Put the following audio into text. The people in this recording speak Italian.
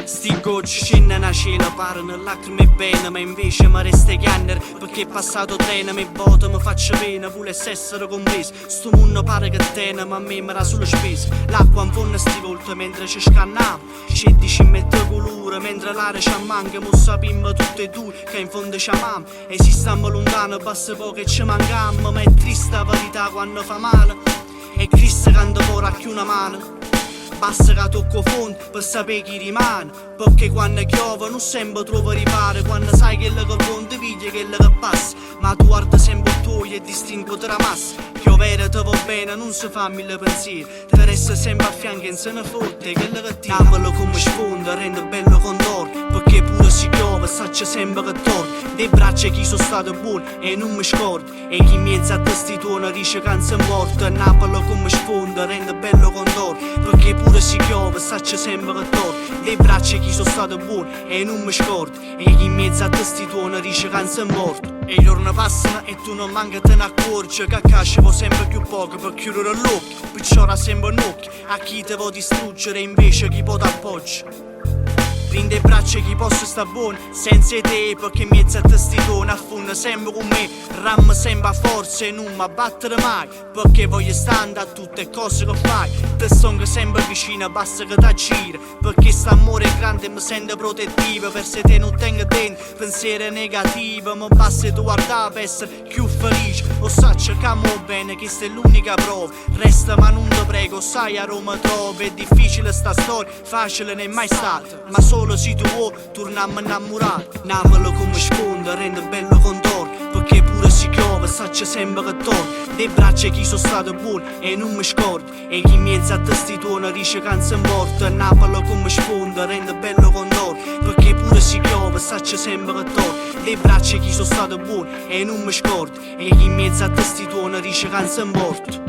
Sti gocci scendono a cielo, parlano lacrime e pena, ma invece mi resta chiannere perché è passato treno, mi voto, mi faccio pena, volesse essere compreso. Sto mondo pare che tena, ma a me mi era solo speso. L'acqua in fondo sti volte mentre ci scannavo, ci dici mette colore, mentre l'aria ci manca, mo sappiamo tutte e due che in fondo ci amiamo. E se stiamo lontano, basta poco e ci mancamo, ma è triste la verità quando fa male. E Cristo canta fuori a chi una mano. Basta che tocco fondo per sapere chi rimane, perché quando piove non sempre trovo riparo. Quando sai che quello che conta piglia quello che passa, ma tu guarda sempre il tuo e distingui tra massa. Piovere ti va bene, non si fa mille pensieri, ti resta sempre a fianco in se ne fotte quello che ti Napoli come sponda rende bello condor, perché pure si piove saccia sempre che torna. Dei braccia chi sono stato buono e non mi scordo, e chi in mezzo a testi tuoni dice che non sei morto. Napoli come sponda rende bello condor, perché pure si piove saccia sempre che torna. Dei braccia chi sono stato buono e non mi scordo, e chi in mezzo a testi tuoni dice che non sei morto. E i giorni passano e tu non manca te ne accorgi che casci vuoi sempre più poco per chiudere l'occhio, perciò ora sempre un occhio a chi ti vuoi distruggere invece chi può t'appoggia. Prende le braccia chi posso sta buono senza te, perché in mezzo a testitone affonda sempre con me, ramma sempre a forza e non mi abbattere mai, perché voglio stare a tutte le cose che fai. Te sono sempre vicino, basta che ti gira, perché st'amore è grande e mi sento protettiva. Per se te non tengo dentro pensieri negativi, ma basta tu guardare per essere più felice. O saccio che amo bene, questa è l'unica prova. Resta ma non ti prego, sai a Roma trovi. È difficile sta storia, facile non è mai stata, ma solo se tu vuoi torniamo innamorati. Napoli come sponda rende bello condor, perché pure si piove saccia sempre che torna. Dei braccia chi sono stato buono e non mi scordo, e chi in mezzo a testi tuoni dice che non sei morto. Napoli come sponda rende bello condor, perché pure si piove saccia sempre che torna. Dei braccia chi sono stato buono e non mi scordo, e chi in mezzo a testi tuoni dice che non sei morto.